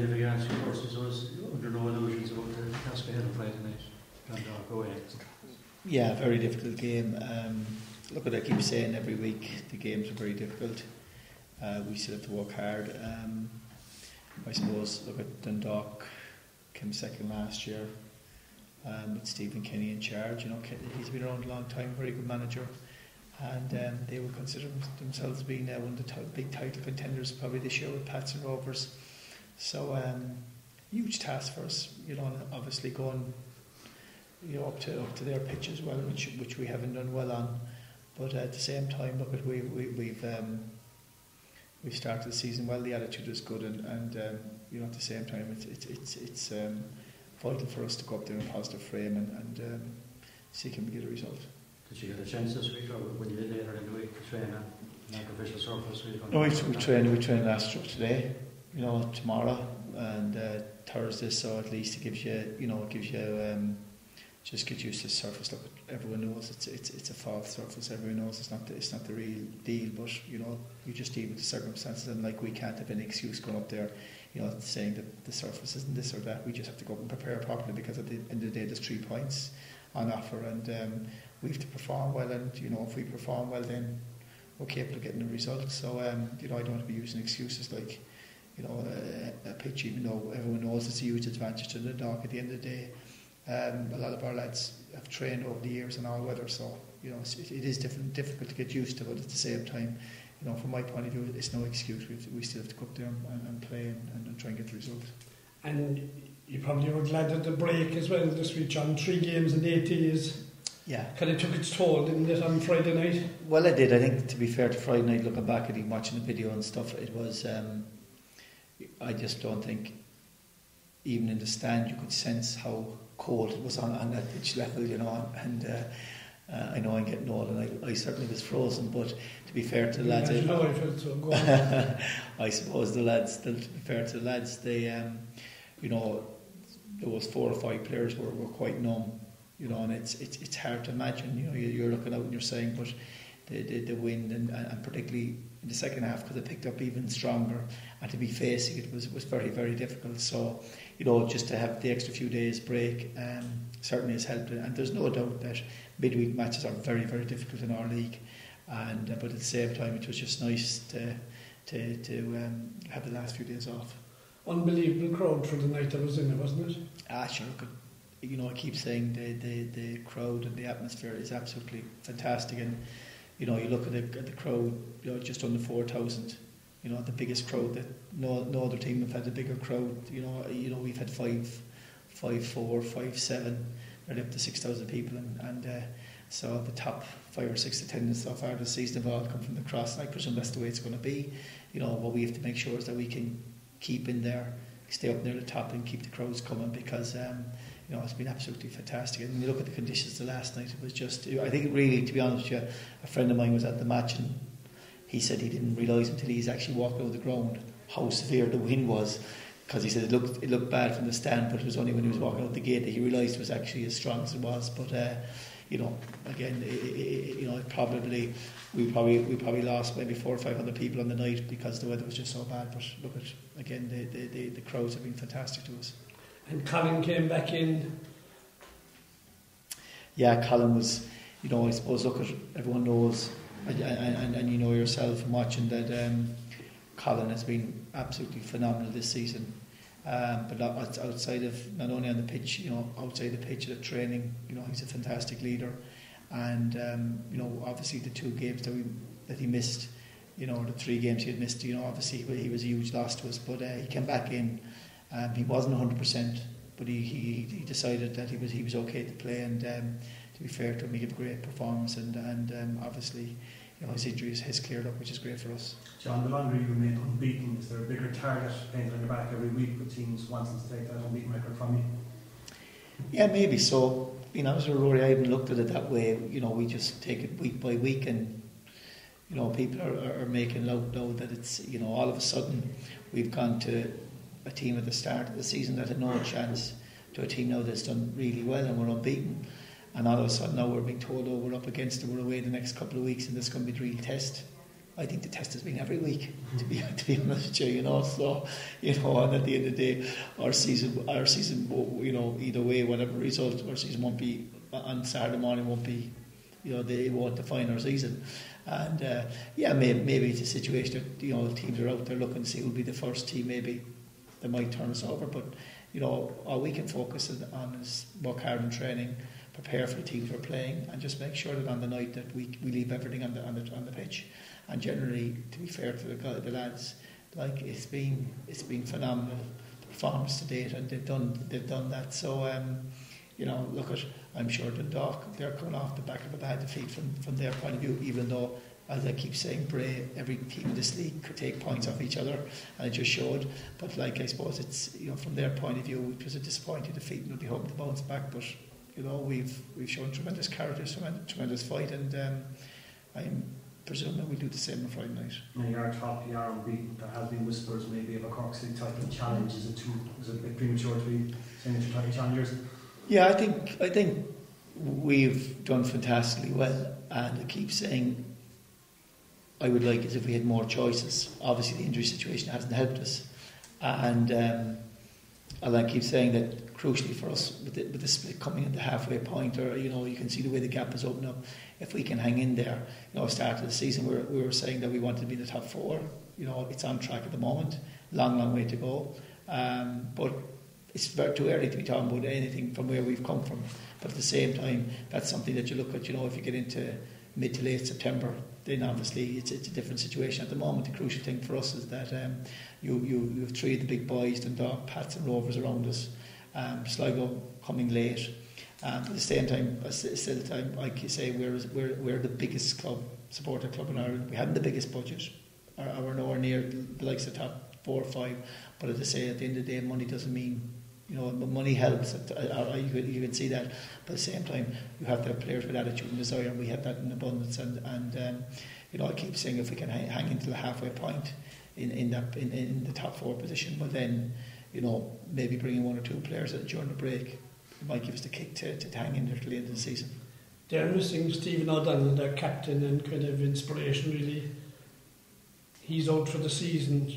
live against forces was under no illusions about the task ahead on Friday night. Dundalk away. Yeah, very difficult game. Look, what I keep saying every week, the games are very difficult. We still have to work hard. I suppose, look at Dundalk, came second last year with Stephen Kenny in charge. You know, he's been around a long time, very good manager, and they would consider themselves being one of the big title contenders probably this year with Pats and Rovers. So huge task for us, you know, and obviously going, you know, up to their pitch as well, which we haven't done well on. But at the same time, look at we've started the season well. The attitude is good, and you know, at the same time, it's vital for us to go up there in a positive frame and see can we get a result. Did you get a chance this week, or when you did later in the week to train on an artificial surface? No, we train last today, you know, tomorrow and Thursday. So at least it gives you, just get used to the surface. Look, everyone knows it's a false surface. Everyone knows it's not the real deal. But you know, you just deal with the circumstances, and like we can't have any excuse going up there, you know, saying that the surface isn't this or that. We just have to go up and prepare properly, because at the end of the day, there's 3 points on offer, and we have to perform well. And you know, if we perform well, then we're capable of getting the result. So you know, I don't want to be using excuses like, you know, a pitch, even though everyone knows it's a huge advantage to the Dock at the end of the day. A lot of our lads have trained over the years in all weather, so you know it is difficult to get used to, but at the same time, you know, from my point of view, it's no excuse. We still have to go up there and play and try and get the result. And you probably were glad at the break as well this week, John. 3 games in 8 days. Yeah. Kind of took its toll, didn't it, on Friday night? Well, it did. I think, to be fair to Friday night, looking back at him, watching the video and stuff, it was. I just don't think, even in the stand, you could sense how cold it was on that pitch level, you know, and I know I'm getting old, and I certainly was frozen, but to be fair to the lads, I felt so. Go on. I suppose the lads, to be fair to the lads, they, you know, there was 4 or 5 players were quite numb, you know, and it's hard to imagine, you know, you're looking out and you're saying, but the wind and particularly in the second half, because it picked up even stronger, and to be facing it was very, very difficult. So, you know, just to have the extra few days break certainly has helped, and there's no doubt that midweek matches are very, very difficult in our league, and but at the same time it was just nice to have the last few days off. Unbelievable crowd for the night that was in it, wasn't it? Sure. You know, I keep saying the crowd and the atmosphere is absolutely fantastic, and you know, you look at the crowd, you know, just under 4,000. You know, the biggest crowd that no other team have had a bigger crowd. You know, we've had 5,400, 5,700, right up to 6,000 people, and so the top 5 or 6 attendants so far this season have all come from the cross. And I presume that's the way it's going to be. You know, what we have to make sure is that we can keep in there, stay up near the top, and keep the crowds coming, because you know, it's been absolutely fantastic. And when you look at the conditions the last night, it was just, I think really, to be honest with you, a friend of mine was at the match, and he said he didn't realise until he's actually walked over the ground how severe the wind was, because he said it looked bad from the stand, but it was only when he was walking out the gate that he realised it was actually as strong as it was. But you know, again, you know, we probably lost maybe 400 or 500 people on the night because the weather was just so bad. But look at, again, the crowds have been fantastic to us. And Colin came back in. Yeah, Colin was, you know, I suppose, look at, everyone knows, and you know yourself from watching that Colin has been absolutely phenomenal this season. But outside of, not only on the pitch, you know, outside the pitch, the training, you know, he's a fantastic leader. And you know, obviously the 2 games that he missed, you know, the 3 games he had missed, you know, obviously he was a huge loss to us. But he came back in. He wasn't 100%, but he decided that he was okay to play, and to be fair to him, he gave a great performance, and obviously, you know, his injuries has cleared up, which is great for us. John, the longer you remain unbeaten, is there a bigger target painted on your back every week with teams wanting to take that unbeaten record from you? Yeah, maybe so. You know, as a Rory, I haven't looked at it that way. You know, we just take it week by week, and you know, people are making out now that it's, you know, all of a sudden we've gone to a team at the start of the season that had no chance to a team now that's done really well and we're unbeaten, and all of a sudden now we're being told, oh, we're up against it, we're away the next couple of weeks and this is going to be the real test. I think the test has been every week, to be honest with you, So, and at the end of the day, our season, either way, whatever result, our season won't be on Saturday morning. Won't be, they won't define our season. And maybe it's a situation that teams are out there looking to see who'll be the first team. Maybe they might turn us over, but all we can focus on is work hard in training, prepare for the teams we're playing, and just make sure that on the night that we leave everything on the pitch. And generally, to be fair to the lads, it's been phenomenal, the performance to date, and they've done that. So I'm sure Dundalk, they're coming off the back of a bad defeat from their point of view, even though, as I keep saying, Bray, every team in this league could take points off each other, and it just showed. But I suppose it's from their point of view, it was a disappointing defeat, and we'll be hoping to bounce back. But we've shown tremendous character, tremendous fight, and I'm presuming we'll do the same on Friday night. And you are top, you are unbeaten. There has been whispers maybe of a Cork City title challenge. Is it a bit premature to be saying that you're title challengers? Yeah, I think we've done fantastically well, and I keep saying I would like it if we had more choices. Obviously, the injury situation hasn't helped us, and I keep saying that crucially for us, with the split coming at the halfway point, or you can see the way the gap is opening up. If we can hang in there, start of the season we were saying that we wanted to be in the top four. It's on track at the moment. Long way to go, but it's very too early to be talking about anything from where we've come from. But at the same time, that's something that you look at. If you get into mid to late September, then obviously it's a different situation. At the moment, the crucial thing for us is that you have three of the big boys, Dundalk, Pats and Rovers around us. Sligo coming late. At the same time, like you say, we're the biggest supporter club in Ireland. We haven't the biggest budget, or we're nowhere near the likes of the top 4 or 5. But as I say, at the end of the day, money doesn't mean, money helps. You can see that. But at the same time, you have to have players with attitude and desire, and we have that in abundance. And I keep saying if we can hang into the halfway point in the top 4 position, but then maybe bringing 1 or 2 players during the break, it might give us the kick to hang in there till the end of the season. They're missing Stephen O'Donnell, their captain and kind of inspiration, really. He's out for the season,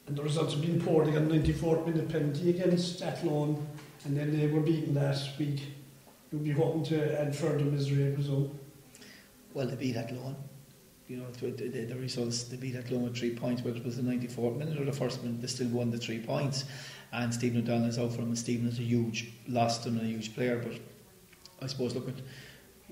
and the results have been poor. They got a 94th minute penalty against Athlone, and then they were beaten last week. You'll be hoping to add further misery, I presume. Well, they beat Athlone. The results, they beat Athlone with 3 points, but it was the 94th minute or the first minute, they still won the 3 points. And Stephen O'Donnell is out for them, and Stephen is a huge loss and a huge player. But I suppose,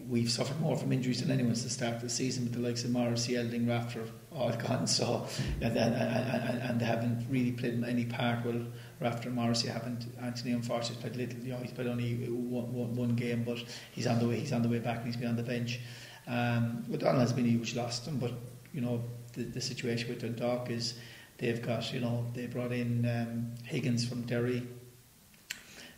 we've suffered more from injuries than anyone since the start of the season, with the likes of Morrissey, Elding, Rafter, all gone. So, and they haven't really played any part. Well, Rafter and Morrissey haven't. Anthony, unfortunately, played little. He's played only one game, but he's on the way back, and he's been on the bench. O'Donnell has been a huge loss to them, but the situation with Dundalk is they've got they brought in Higgins from Derry.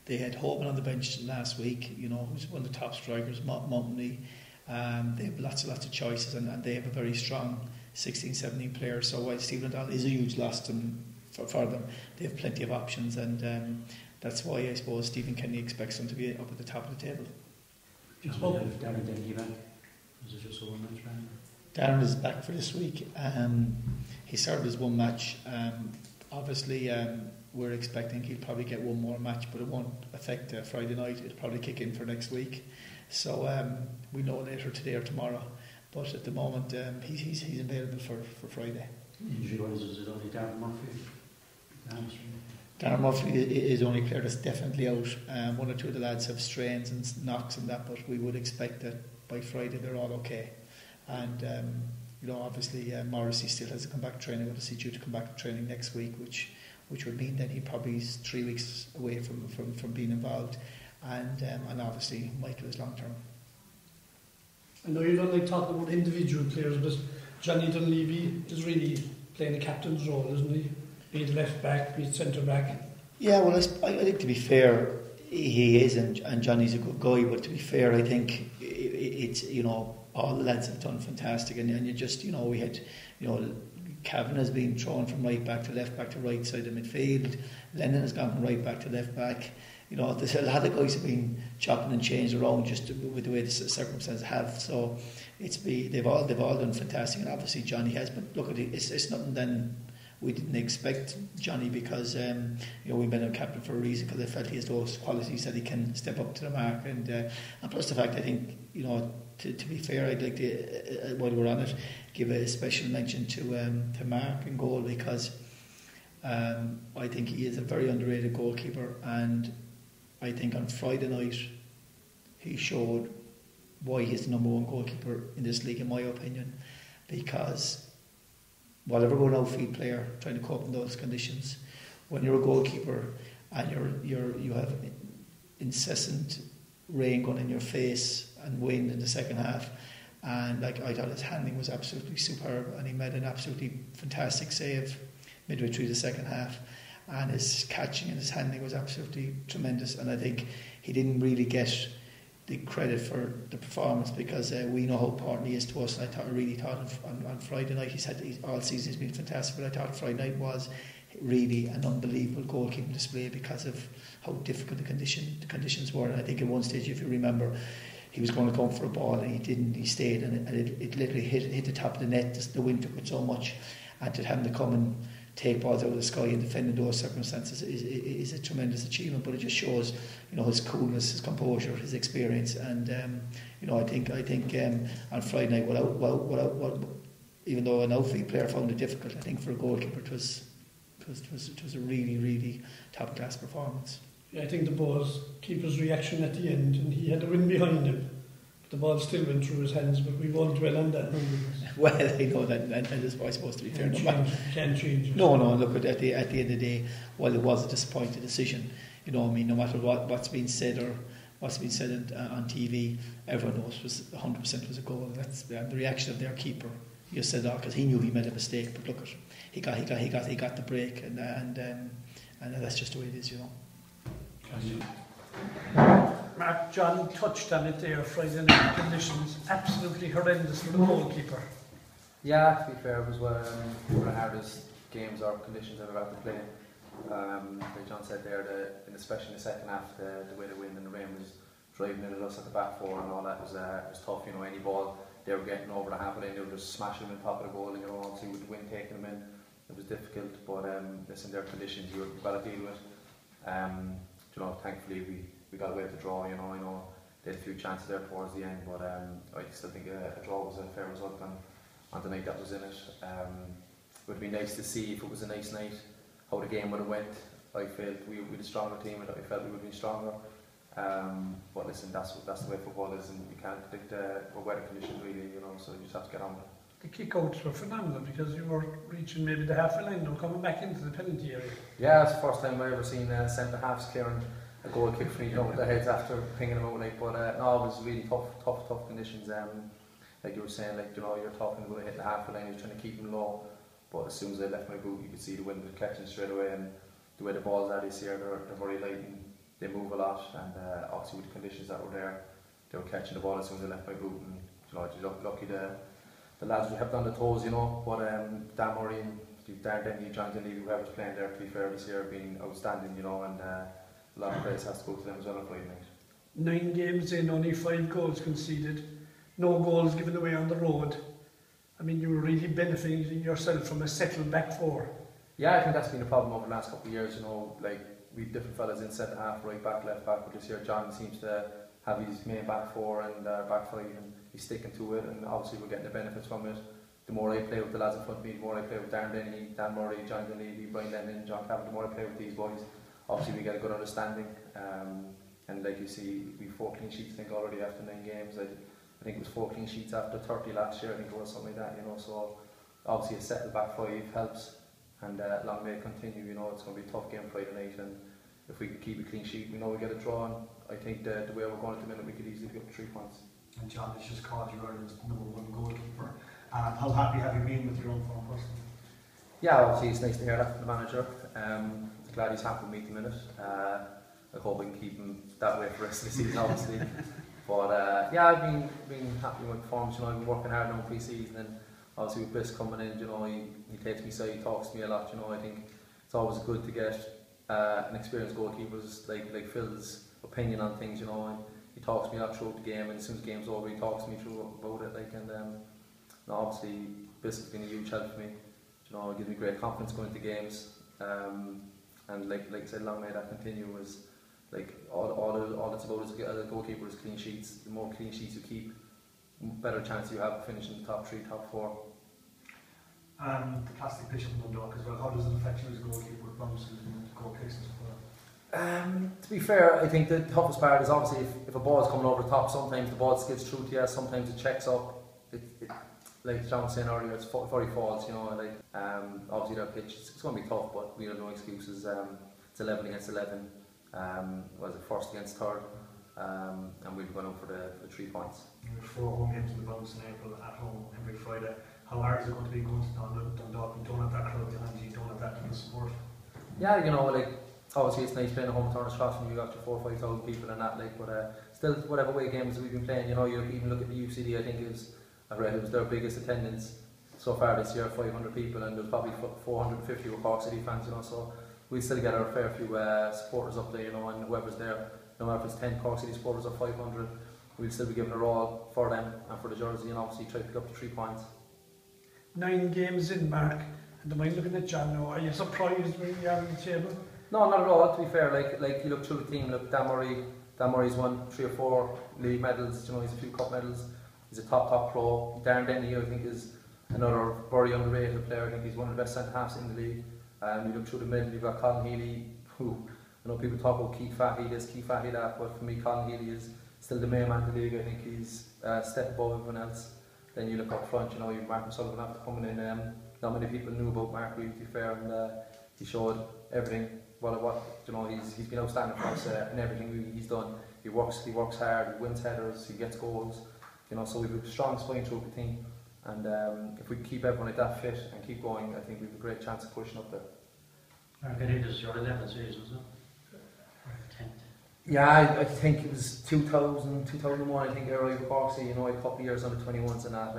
They had Hoban on the bench last week, who's one of the top strikers, Montney. They have lots of choices, and they have a very strong 16-17 players. So while Stephen O'Donnell is a huge loss to them, for them, they have plenty of options, and that's why I suppose Stephen Kenny expects them to be up at the top of the table. Darren Denny back. Was it just a 1 match ban? Darren is back for this week. He served his 1 match. Obviously, we're expecting he'll probably get 1 more match, but it won't affect Friday night. It'll probably kick in for next week. So we know later today or tomorrow. But at the moment, he's available for Friday. Injury-wise, is it only Darren Murphy? Darren Murphy is the only player that's definitely out. 1 or 2 of the lads have strains and knocks and that, but we would expect that by Friday they're all okay. And obviously Morrissey still has to come back to training. We'll see due to come back to training next week, which would mean that he probably is 3 weeks away from being involved. And obviously Michael is long term. I know you don't like talking about individual players, but Johnny Dunleavy is really playing a captain's role, isn't he? Be it left back, be it centre back. Yeah, well, I think to be fair, he is, and Johnny's a good guy. But to be fair, I think it's all the lads have done fantastic, and you just we had Cavan has been thrown from right back to left back to right side of midfield. Lennon has gone from right back to left back. There's a lot of guys have been chopping and changed around just with the way the circumstances have. So, they've all done fantastic, and obviously Johnny has. But look, it's nothing then. We didn't expect Johnny because we made him captain for a reason, because I felt he has those qualities that he can step up to the mark, and plus the fact, I think, to be fair, I'd like to, while we're on it, give a special mention to Mark in goal, because I think he is a very underrated goalkeeper, and I think on Friday night he showed why he's the number one goalkeeper in this league, in my opinion, because whatever going outfield player trying to cope in those conditions, when you're a goalkeeper and you have incessant rain going in your face and wind in the second half, and I thought his handling was absolutely superb, and he made an absolutely fantastic save midway through the second half, and his catching and his handling was absolutely tremendous, and I think he didn't really get the credit for the performance, because we know how important he is to us, and I really thought on Friday night, all season he's been fantastic, but I thought Friday night was really an unbelievable goalkeeping display because of how difficult the conditions were. And I think at one stage, if you remember, he was going to come for a ball and he didn't, he stayed, and it literally hit the top of the net. The wind took it so much, and to have him to come and take balls out of the sky and defend in those circumstances is a tremendous achievement. But it just shows, his coolness, his composure, his experience, and I think on Friday night, even though an outfield player found it difficult, I think for a goalkeeper it was a really, really top class performance. Yeah, I think the keeper's reaction at the end, and he had the wind behind him. The ball still went through his hands, but we won't dwell on that. Well, I know that, and that's why supposed to be fair. Can't change it. No, look, at the end of the day, while it was a disappointing decision, no matter what's been said or what's been said on TV, everyone knows 100% was a goal. That's the reaction of their keeper. You said that because he knew he made a mistake, but look, he got the break, and that's just the way it is, Mark, John touched on it there. Friday night conditions absolutely horrendous for the goalkeeper. Yeah, to be fair, it was one of the hardest games or conditions I've ever had to play. Like John said there, especially in the second half, the way the wind and the rain was driving into us at the back four and all that was tough. Any ball they were getting over the half lane, they were just smashing them in the top of the goal, and obviously with the wind taking them in, it was difficult. But listen, their conditions you've got to deal with. Thankfully we got away with the draw. I know they had a few chances there towards the end, but I still think a draw was a fair result on the night that was in it. It would be nice to see, if it was a nice night, how the game would have went. I felt we had a stronger team, and I felt we would have been stronger. But listen, that's the way football is, and you can't predict weather conditions really, so you just have to get on with it. The kick-outs were phenomenal, because you were reaching maybe the half-a line and coming back into the penalty area. Yeah, it's the first time I ever seen centre-halves clearing a goal kick from with their heads after pinging them out. But no, it was really tough conditions. Like you were saying, you're talking about hitting the half line, you're trying to keep them low. But as soon as I left my boot, you could see the wind was catching straight away, and the way the balls are this year, they're very light and they move a lot. And obviously with the conditions that were there, they were catching the ball as soon as I left my boot. And lucky the lads we kept on the toes, But Dan Murray and Darren Denny, John Denny, whoever's playing there, to be fair, this year have been outstanding, and a lot of praise has to go to them as well on Friday night. 9 games in, only 5 goals conceded, no goals given away on the road. I mean, you were really benefiting yourself from a settled back four. Yeah, I think that's been a problem over the last couple of years. We have different fellas in centre half, right back, left back, but this year John seems to have his main back four and back five, and he's sticking to it, and obviously we're getting the benefits from it. The more I play with the lads in front of me, the more I play with Darren Denny, Dan Murray, John Denny, Brian Lennon, John Cavan, the more I play with these boys, obviously we get a good understanding. And like you see, we've 4 clean sheets, I think, already after 9 games. I think it was 4 clean sheets after 30 last year, I think it was something like that, So obviously a settled back five helps, and long may it continue. It's going to be a tough game Friday night, and if we can keep a clean sheet, we know we get a draw, and I think the way we're going at the minute, we could easily pick up 3 points. And John has just called you Ireland's #1 goalkeeper. How happy have you been with your own form personally? Yeah, obviously it's nice to hear that from the manager. Glad he's happy with me at the minute. I hope I can keep him that way for the rest of the season, obviously. But yeah, I've been happy with my performance. I've been working hard on pre-season, and obviously with Briss coming in, he takes me aside, he talks to me a lot. I think it's always good to get an experienced goalkeeper like Phil's opinion on things. And he talks me up throughout the game, and as soon as the game's over, he talks me through about it. Like, and no, obviously, Biscuit's been a huge help for me. You know, it gives me great confidence going into games. And like I said, long may that continue. Is like all it's about as a goalkeeper is clean sheets. The more clean sheets you keep, better chance you have of finishing the top 3, top 4. The plastic pitch up in Dundalk as well. How does it affect you as a goalkeeper with bumps and goal kicks and stuff like that? To be fair, I think the toughest part is obviously if a ball is coming over the top, sometimes the ball skids through to you, sometimes it checks up. Like John was saying earlier, it's very falls, you know, like obviously their pitch, it's going to be tough, but we have no excuses. It's 11 against 11, was it first against third, and we'll be going up for the 3 points. There's 4 home games in the bonus in April at home every Friday. How hard is it going to be going to Dundalk and don't have that crowd behind you, don't have that kind of support? Yeah, you know, like obviously it's nice playing a home Turner's Cross when you got your 4,000 or 5,000 people and that, like, but still, whatever way games we've been playing, you know, you even look at the UCD, I think I read it was their biggest attendance so far this year, 500 people, and there's probably 450 were Cork City fans, you know, so we still get our fair few supporters up there, you know, and whoever's there, no matter if it's 10 Cork City supporters or 500, we'll still be giving it all for them and for the jersey, and obviously try to pick up the 3 points. 9 games in, Mark, and am I looking at John now? Are you surprised when you are on the table? No, not at all, to be fair. Like you look through the team, look, Dan Murray's won 3 or 4 league medals, you know, he's a few cup medals, he's a top pro. Darren Denny, I think, is another very underrated player. I think he's one of the best centre halves in the league. You look through the middle, you've got Colin Healy, who, I know people talk about Keith Fahey this, Keith Fahey that, but for me Colin Healy is still the main man in the league. I think he's a step above everyone else. Then you look up front, you know, you've Mark Sullivan after coming in. Not many people knew about Mark, really, to be fair, and he showed everything. What you know, he's been outstanding for us in everything he's done. He works hard, he wins headers, he gets goals. You know, so we've a strong spine through the team, and if we keep everyone like that fit and keep going, I think we've a great chance of pushing up there. Mark, I think this is your 11th season, isn't it? Or 10th? Yeah, I think it was 2000, 2001. I think I arrived at Cork City. You know, I had a couple of years under 21s and that.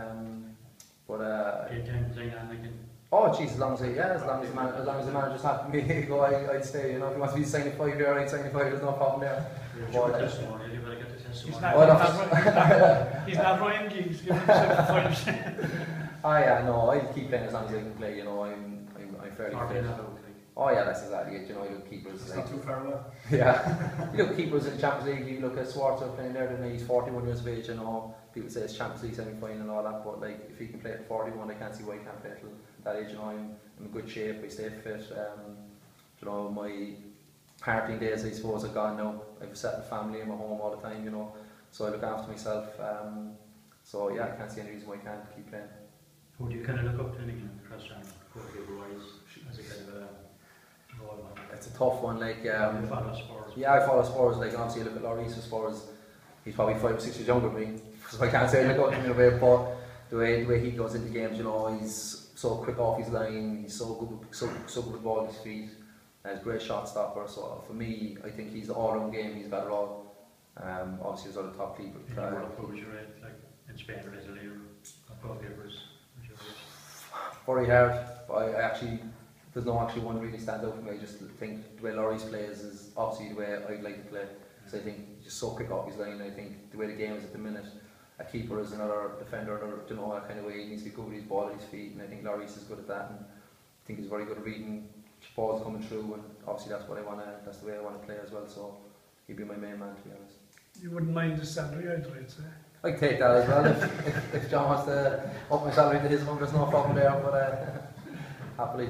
But Good time playing on again. oh, jeez, as long as the manager's happy with me, go, I'd stay. You know, if he wants me to sign a 5 year, I'd sign a 5 year. There's no problem there. You're a testimonial. You better get the testimonial. He's not Ryan Giggs. Give him 5%. Oh yeah, no, I keep playing as long as I can play. You know, I'm fairly fit. Oh yeah, that's exactly it. You know, you look keepers. It's not too far away. Yeah, you look keepers in the Champions League. You look at Swartz playing there, and he's 41 years of age. You know, people say it's Champions League semi-final and all that, but like if he can play at 41, I can't see why he can't play at that age. You know, I'm in good shape. I stay fit. You know, my partying days, I suppose, are gone now. I've a settled family. I'm at home all the time. You know, so I look after myself. So yeah, I can't see any reason why I can't keep playing. Who do you kind of look up to in across town, goalkeeper-wise, as a kind of a role model? It's a tough one. Like you follow Spurs? Yeah, I follow Spurs. Like obviously, you look at Lloris for Spurs. He's probably 5 or 6 years younger than me, so I can't say I look up to him in a way. But the way he goes into games, you know, he's so quick off his line. He's so good with the ball at his feet. And he's a great shot stopper. So for me, I think he's the all-round game. He's got it all. Obviously, he's on the top keeper. Who would you rate, like in Spain or Italy, or goalkeepers? Very hard. I actually, there's no actually one really stands out for me. I just think the way Lloris plays is obviously the way I'd like to play. So I think he's just so quick off his line. I think the way the game is at the minute, a keeper is another defender, or you know, that kind of way. He needs to be good with his ball at his feet, and I think Lloris is good at that. And I think he's very good at reading balls coming through, and obviously that's the way I want to play as well. So he'd be my main man, to be honest. You wouldn't mind the salary, I'd say. I'd take that as well if John wants to up my salary to his one. There's no problem there, but happily.